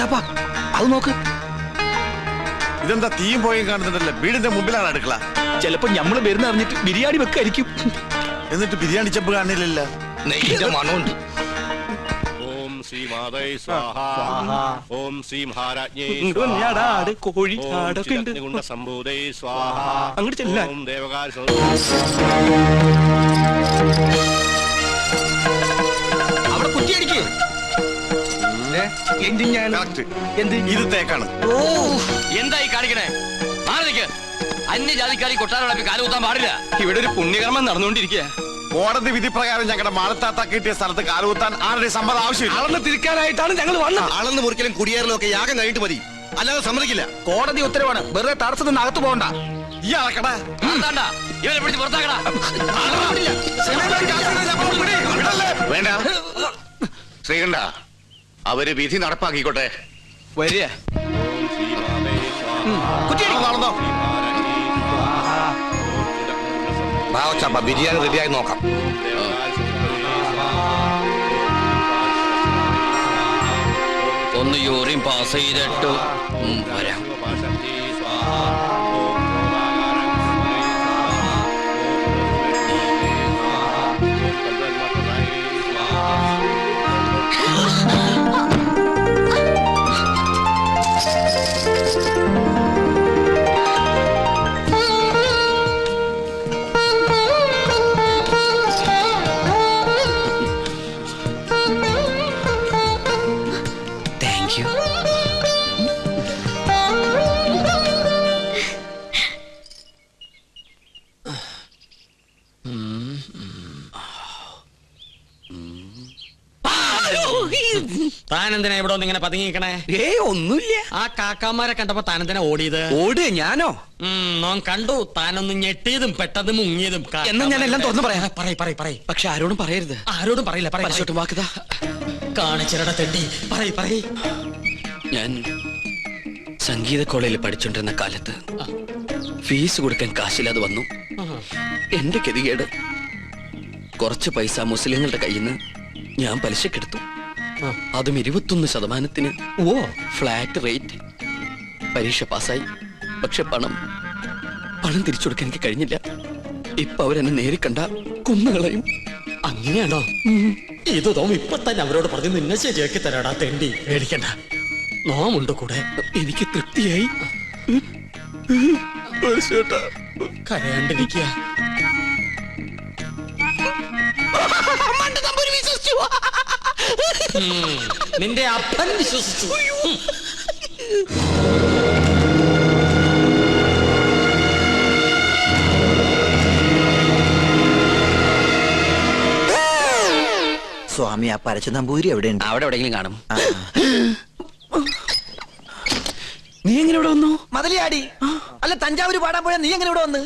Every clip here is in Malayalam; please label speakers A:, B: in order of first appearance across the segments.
A: കൊച്ചാപ്പാ അത് നോക്ക്.
B: ഇതെന്താ തീയും പോയും കാണുന്നുണ്ടല്ലേ? വീടിന്റെ മുമ്പിലാണ് അടുക്കള.
A: ചിലപ്പോ ഞമ്മള് വരുന്ന അറിഞ്ഞിട്ട് ബിരിയാണി വെക്കായിരിക്കും.
B: എന്നിട്ട് ബിരിയാണി ചെമ്പ് കാണില്ലല്ല.
A: നെയ്യുടെ മണമുണ്ട്.
C: ഓം ശ്രീ മാതൈ സ്വാഹ. ഓം ശ്രീ മഹാരാജ്ഞേ
A: കോഴി
C: സംഭൂതൈ സ്വാഹ.
A: അങ്ങോട്ട് ചെല്ല.
C: ഓം ദേവകാല
A: അവിടെ കുറ്റിയടിക്ക്.
B: ഇത് തേക്കാണ്.
D: എന്തായി കാണിക്കണേ? അന്യജാതിക്കാരി കൊട്ടാരം കാലുകുത്താൻ പാടില്ല.
A: ഇവിടെ ഒരു പുണ്യകർമ്മം നടന്നുകൊണ്ടിരിക്കുക.
B: കോടതി വിധി പ്രകാരം ഞങ്ങളുടെ മാളത്താത്ത കിട്ടിയ സ്ഥലത്ത് കാലുകുത്താൻ ആരുടെ സമ്മതം ആവശ്യമില്ല.
A: അളന്ന് തിരിക്കാനായിട്ടാണ് ഞങ്ങൾ വന്നത്.
E: അളന്ന് മുറിക്കലും കുടിയേറലും ഒക്കെ യാഗം കഴിഞ്ഞിട്ട് മതി, അല്ലാതെ സമ്മതിക്കില്ല.
A: കോടതി ഉത്തരവാണ്. വെറുതെ തടസ്സത്തിൽ നിന്ന് അകത്ത് പോകണ്ട.
B: ഈ അളക്കട
D: ഇവരെ പിടിച്ച് പുറത്താക്കടാ.
E: വേണ്ട ശ്രീകണ്ഠ, അവര് വിധി നടപ്പാക്കിക്കോട്ടെ.
A: വരിക.
B: നടന്നോ.
E: ബാവച്ചപ്പ ബിരിയാണി റെഡിയായി നോക്കാം.
D: ഒന്ന് യൂറിൻ പാസ് ചെയ്തിട്ടു വരാം. താനെന്തിനാ ഇവിടെ ഒന്ന് ഇങ്ങനെ പതുങ്ങിക്കണേ?
A: ഒന്നുമില്ല.
D: ആ കാക്കാമാരെ കണ്ടപ്പോ താനെന്തിനാ ഓടിയത്?
A: ഓട് ഞാനോ?
D: നോൻ കണ്ടു താനൊന്ന് ഞെട്ടിയതും പെട്ടതും മുങ്ങിയതും.
A: എന്നാ ഞാൻ എല്ലാം തുറന്നു പറയാം.
D: പറയ്.
A: പക്ഷെ ആരോടും പറയരുത്.
D: ആരോടും പറയില്ല.
A: പരിശോട്ട് വാക്കുതാ
D: കാണിച്ചിരട തെണ്ടി. പറയ്.
F: ഞാൻ സംഗീത കോളേജിൽ പഠിച്ചോണ്ടിരുന്ന കാലത്ത് ഫീസ് കൊടുക്കാൻ കാശില്ലാതെ വന്നു. എന്റെ ഗതികേട് കുറച്ച് പൈസ മുസ്ലിങ്ങളുടെ കയ്യിൽ നിന്ന് ഞാൻ പലിശക്കെടുത്തു. അതും 21%. Flat rate. പരീക്ഷ പാസ്സായി. പക്ഷെ പണം തിരിച്ചു കൊടുക്കാൻ എനിക്ക് കഴിഞ്ഞില്ല. ഇപ്പൊ അവരെന്നെ നേരി കണ്ട കൊന്നുകളയും.
D: അങ്ങനെയാണോ? ഇത് തോം ഇപ്പൊ തന്നെ അവരോട് പറഞ്ഞ് നിന്നെ ശരിയാക്കി തരാടാ തെണ്ടി. പേടിക്കണ്ട, നോമുണ്ട് കൂടെ.
F: എനിക്ക് തൃപ്തിയായി.
D: കരയാണ്ടിരിക്കുക. നിന്റെ അപ്പൻ വിശ്വസിച്ചു.
G: സ്വാമി, ആ പരച്ച നമ്പൂരി എവിടെയുണ്ട്?
F: അവിടെ എവിടെയെങ്കിലും കാണും. നീ എങ്ങനെ ഇവിടെ വന്നു?
G: മതിലിയാടി. അല്ല, തഞ്ചാവൂര് പാടാൻ പോയാ നീ എങ്ങനെ ഇവിടെ വന്ന്?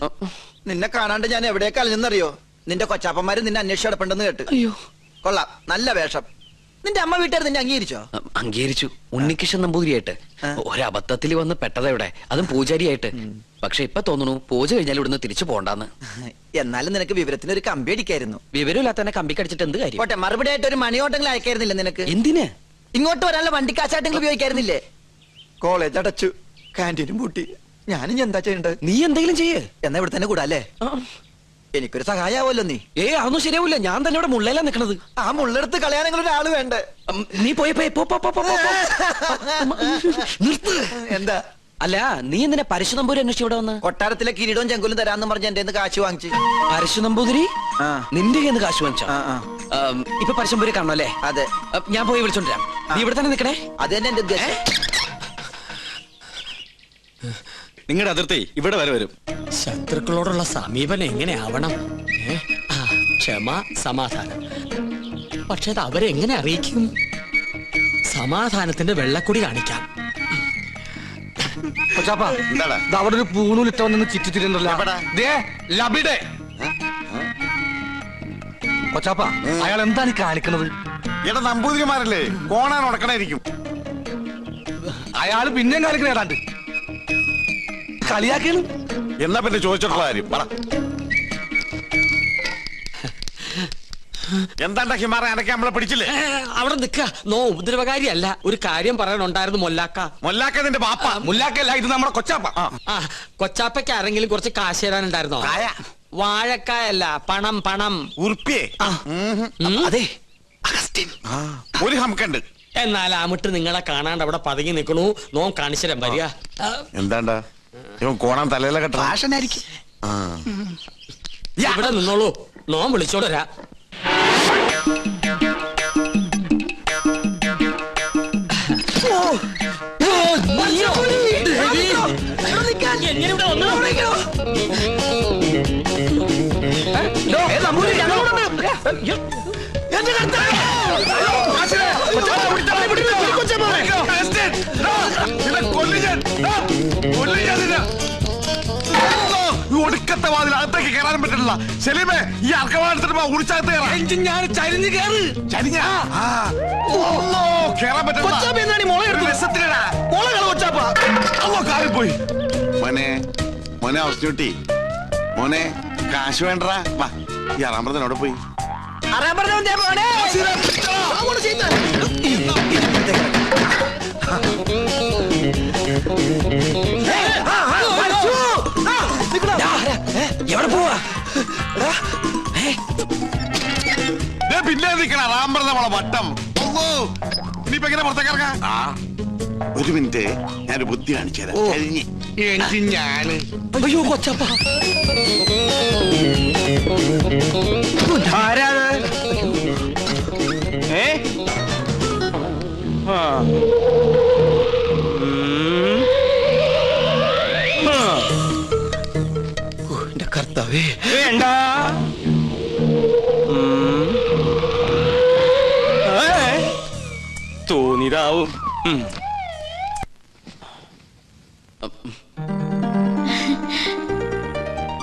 G: നിന്നെ കാണാണ്ട് ഞാൻ എവിടേക്ക് അലഞ്ഞെന്നറിയോ? നിന്റെ കൊച്ചാപ്പന്മാര് നിന്നെ അന്വേഷിച്ച് കിടപ്പുണ്ടെന്ന് കേട്ട്.
F: അയ്യോ,
G: കൊള്ളാം, നല്ല വേഷം. നിന്റെ അമ്മ വീട്ടുകാർ നിന്നെ അംഗീകരിച്ചോ?
F: അംഗീകരിച്ചു. ഉണ്ണികൃഷ്ണൻ നമ്പൂതിരിയായിട്ട്. ഒരബദ്ധത്തിൽ വന്ന് പെട്ടതെവിടെ, അതും പൂജാരിയായിട്ട്. പക്ഷെ ഇപ്പൊ തോന്നുന്നു പൂജ കഴിഞ്ഞാൽ ഇവിടുന്ന് തിരിച്ചു പോണ്ടെന്ന്.
G: എന്നാലും നിനക്ക് വിവരത്തിന് ഒരു കമ്പി അടിക്കായിരുന്നു.
F: വിവരമില്ലാത്തന്നെ കമ്പി കടിച്ചിട്ട് എന്ത് കാര്യം?
G: പോട്ടെ, മറുപടി ആയിട്ട് ഒരു മണിയോട്ടെങ്കിലും അയക്കായിരുന്നില്ല നിനക്ക്?
F: എന്തിന്?
G: ഇങ്ങോട്ട് വരാനുള്ള വണ്ടിക്കാശായിട്ടെങ്കിലും ഉപയോഗിക്കായിരുന്നില്ലേ? കോളേജ് അടച്ചു, കാന്റീനും പൂട്ടി. ഞാനും എന്താ ചെയ്യണ്ടത്?
F: നീ എന്തെങ്കിലും ചെയ്യേ.
G: എന്നാ ഇവിടെ തന്നെ കൂടാല്ലേ? എനിക്കൊരു സഹായാവല്ലോ നീ.
F: അതൊന്നും ശരിയാവില്ല. ഞാൻ തന്നെ ഇവിടെ മുള്ളയിലാ നിക്കണത്.
G: ആ മുള്ളെടുത്ത് കളയാനെങ്കിലും ഒരാള് വേണ്ടേ?
F: നീ പോയി
G: എന്താ?
F: അല്ല, നീ എന്തിനാ പരശു നമ്പൂരി അന്വേഷിച്ച് ഇവിടെ വന്ന്?
G: കൊട്ടാരത്തിലെ കിരീടവും ചെങ്കുലും തരാന്ന് പറഞ്ഞ എന്റെ കാശ് വാങ്ങിച്ചു.
F: പരശു നമ്പൂതിരി നിന്റെ കയ്യിൽ കാശ് വാങ്ങിച്ചോ? ഇപ്പൊ പരശുനമ്പൂരി കാണണം അല്ലേ?
G: അതെ.
F: ഞാൻ പോയി വിളിച്ചോണ്ടിരാം. നീ ഇവിടെ തന്നെ നിക്കണേ.
G: അത് തന്നെ എന്റെ ഉദ്ദേശം.
A: നിങ്ങളുടെ അതിർത്തി ഇവിടെ വരെ വരും.
D: ശത്രുക്കളോടുള്ള സമീപനം എങ്ങനെയാവണം? ക്ഷമ, സമാധാനം. പക്ഷെ അത് അവരെങ്ങനെ അറിയിക്കും? സമാധാനത്തിന്റെ വെള്ളക്കുടി കാണിക്കാം.
A: അവിടെ ഒരു പൂണൂലിട്ട വന്ന് ചിറ്റിത്തിരുന്നല്ലോ. കൊച്ചാപ്പ, അയാൾ എന്താണ് കാണിക്കണത്?
B: ഇവിടെ നമ്പൂതിരിമാരല്ലേ, കോണാൻ ഉടക്കണായിരിക്കും.
A: അയാള് പിന്നെയും കാണിക്കണ ഏതാണ്ട് കളിയാക്കിയാണ്.
B: എന്നാ പിന്നെ ചോദിച്ചിട്ടുള്ള കാര്യം പറ. എന്താണ്ടാ ഹിമാറ അനക്കെ നമ്മളെ പിടിച്ചില്ലേ?
D: അവിടെ നിക്ക. നോ ഉപദ്രവകാരിയല്ല. ഒരു കാര്യം പറയാനുണ്ടായിരുന്നു മൊല്ലാക്ക.
B: മൊല്ലാക്ക നിന്റെ ബാപ്പ.
A: മുല്ലാക്കല്ല, ഇത് നമ്മുടെ കൊച്ചാപ്പ.
D: ആ കൊച്ചാപ്പയ്ക്ക് ആരെങ്കിലും കുറച്ച് കാശ് തരാനുണ്ടായിരുന്നോ?
B: കായ.
D: വാഴക്കായല്ല, പണം പണം.
B: ഉറുപ്പിയെ.
F: അതെ
B: ഒരു ഹംക്കുണ്ട്.
D: എന്നാൽ അമിട്ട് നിങ്ങളെ കാണാണ്ട് അവിടെ പതുങ്ങി നിൽക്കണു. നോ കാണിച്ചുതരാൻ വരിക.
B: എന്താണ്ടാ ഇവൻ കോണം തലയിലെ കെട്ട
G: ഫാഷനായിരിക്കും.
D: ഇവിടെ നിന്നോളൂ. നോ വിളിച്ചോടരാ.
B: ഒടുക്കത്തെ വാതിൽ അകത്തേക്ക് കയറാനും പറ്റില്ല. സെലീമേ, ഈ അർക്കവാളെടുത്തിട്ട് ഉടിച്ചകത്ത് കയറാം.
A: ഞാൻ ചരിഞ്ഞ് കയറ്.
B: ചരിഞ്ഞാ? കേറാൻ പറ്റില്ല. കാറിൽ പോയി. മോനെ അവസ്ഥ മോനെ കാശ് വേണ്ടടാ. വാ, ഈ അറാമ്പറത്തിനോടെ പോയി.
F: എവിടെ പോവാ?
B: പിന്നെ നിൽക്കണ റാമ്പറ നമ്മളെ വട്ടം. ഇനിയിപ്പോ എങ്ങനെ പുറത്തേക്ക് ഇറങ്ങാ? ഒരു മിനിറ്റ്, ഞാനൊരു ബുദ്ധി കാണിച്ചു തരാം. ഞാന്
F: അയ്യോ കൊച്ചപ്പ.
A: എന്റെ കർത്താവേ, വേണ്ട. തോന്നിതാവും.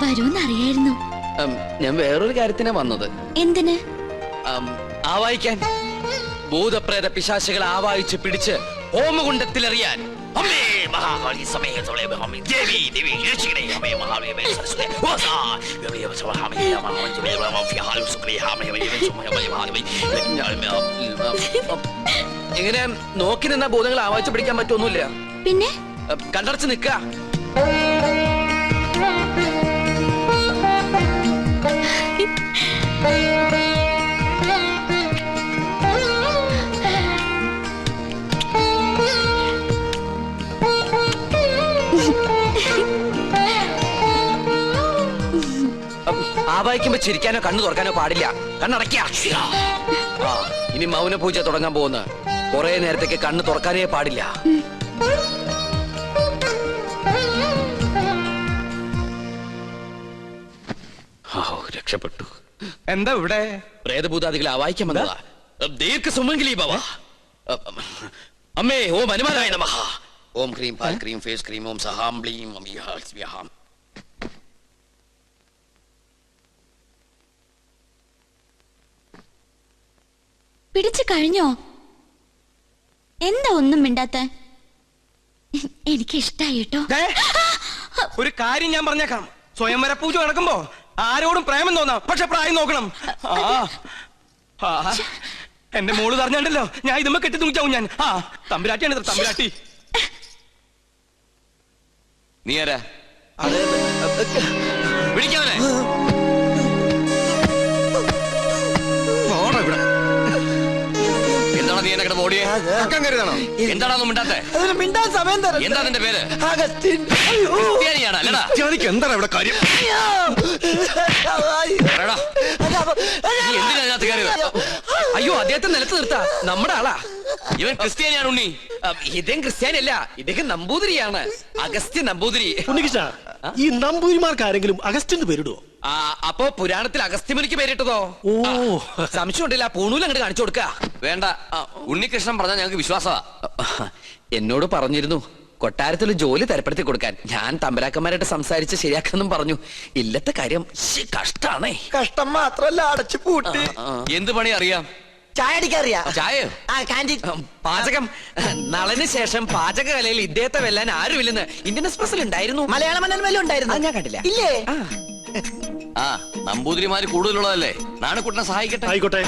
H: വരൂന്നറിയായിരുന്നു.
F: ഞാൻ വേറൊരു കാര്യത്തിനാ വന്നത്.
H: എന്തിന്?
F: ആവായിക്കാൻ. ഭൂതപ്രേത പിശാചുകളെ ആവായിച്ച് പിടിച്ച് ഹോമകുണ്ടത്തിലെറിയാൻ. അമ്മേ മഹാകാളി സമയത്തോടെ അമ്മേ ദേവി ദേവി രക്ഷിക്കണേ. അമ്മേ മഹാവേ സരസ്വതി വാസാ ദേവി സവഹാമേ മഹാവേ ദേവി ഫിഹാൽ സുഖലി ഹാമേ മഹാവേ. എങ്ങനെ നോക്കി നിന്ന ഭൂതങ്ങളെ ആവായിച്ച് പിടിക്കാൻ പറ്റൊന്നുമില്ല.
H: പിന്നെ
F: കണ്ടടച്ച് നിക്ക. ആവായിക്കുമ്പോ ചിരിക്കാനോ കണ്ണു തുറക്കാനോ പാടില്ല. കണ്ണടയ്ക്ക. ഇനി മൗന പൂജ തുടങ്ങാൻ പോകുന്ന കുറെ നേരത്തേക്ക് കണ്ണ് തുറക്കാനേ പാടില്ല. രക്ഷപ്പെട്ടു.
A: എന്താ ഇവിടെ?
F: പ്രേതഭൂതാദികളെ ആവായിക്കാൻ വന്നതാ. ദീർഘ സുമംഗലി ഭവ. അമ്മേ ഓം ഹനുമാനായ നമഃ. ഓം ക്രീം പാൽ ക്രീം ഫേസ് ക്രീം ഓം സഹാം ബ്ലീം സ്വാഹാം.
H: പിടിച്ചു കഴിഞ്ഞോ? എന്താ ഒന്നും മിണ്ടാത്ത? എനിക്ക് ഇഷ്ടായി കേട്ടോ.
A: ഒരു കാര്യം ഞാൻ പറഞ്ഞേക്കാം. സ്വയംവര പൂജ നടക്കുമ്പോ ആരോടും പ്രേമം തോന്നാം, പക്ഷെ പ്രായം നോക്കണം. എന്റെ മോള് പറഞ്ഞാണ്ടല്ലോ, ഞാൻ ഇതുമ്മ കെട്ടി തൂങ്ങിച്ചാവും ഞാൻ. തമ്പുരാട്ടിയാണ് തമ്പുരാട്ടി.
F: നീ ആരാ? പിടിക്കാവനെ. എന്താണ് നീ എന്നെ കിടന്ന് ഓടിയേ? എന്താണോ മിണ്ടാത്തെ?
G: മിണ്ടാൻ സമയം തരാം.
F: എന്താ നിന്റെ പേര്?
G: അഗസ്റ്റിൻ.
F: ക്രിസ്ത്യാനിയാണ് അല്ലടാ?
B: എന്താണ് ഇവിടെ കാര്യം?
F: പറയടാ. നീ എന്തിനാ അതിനകത്ത് കയറിയത്? അയ്യോ, അദ്ദേഹത്തെ നിലത്ത് നിർത്താ. നമ്മുടെ ആളാ. ഇവൻ ക്രിസ്ത്യാനിയാണ് ഉണ്ണി. ഇദ്ദേഹം ക്രിസ്ത്യാനിയല്ല, ഇദ്ദേഹം നമ്പൂതിരിയാണ്. അഗസ്ത്യ നമ്പൂതിരി.
D: ഈ നമ്പൂതിരിമാർക്ക് ആരെങ്കിലും അഗസ്റ്റിന് പേരിടുവോ?
F: അപ്പോ പുരാണത്തിൽ അഗസ്ത്യമുനിക്ക് പേരിട്ടതോ?
D: ഓ,
F: സംശയം ഉണ്ടല്ല. പൂണൂൽ അങ്ങോട്ട് കാണിച്ചു കൊടുക്ക. വേണ്ട, ഉണ്ണികൃഷ്ണൻ പറഞ്ഞാൽ ഞങ്ങൾക്ക് വിശ്വാസമാ. എന്നോട് പറഞ്ഞിരുന്നു കൊട്ടാരത്തിൽ ജോലി തരപ്പെടുത്തി കൊടുക്കാൻ. ഞാൻ തമ്പരാക്കന്മാരായിട്ട് സംസാരിച്ച് ശരിയാക്കാന്നും പറഞ്ഞു. ഇല്ലത്തെ കാര്യം കഷ്ടാണേ.
G: കഷ്ടം മാത്രല്ല, അടച്ചു പൂട്ടി.
F: എന്ത് പണി അറിയാം?
G: ചായ അടിക്കാറിയാ?
F: ചായ, പാചകം. നളന് ശേഷം പാചകകലയിൽ ഇദ്ദേഹത്തെ വെല്ലാൻ ആരുമില്ലെന്ന് ഇന്ത്യൻ എക്സ്പ്രസിൽ ഉണ്ടായിരുന്നു.
G: മലയാള മനോരമയിലും ഉണ്ടായിരുന്നു.
F: ഞാൻ കണ്ടില്ല.
G: ഇല്ലേ?
F: ആ നമ്പൂതിരിമാര് കൂടുതലുള്ളതല്ലേ നാണക്കുട്ടനെ സഹായിക്കട്ടെ.
C: ആയിക്കോട്ടെ.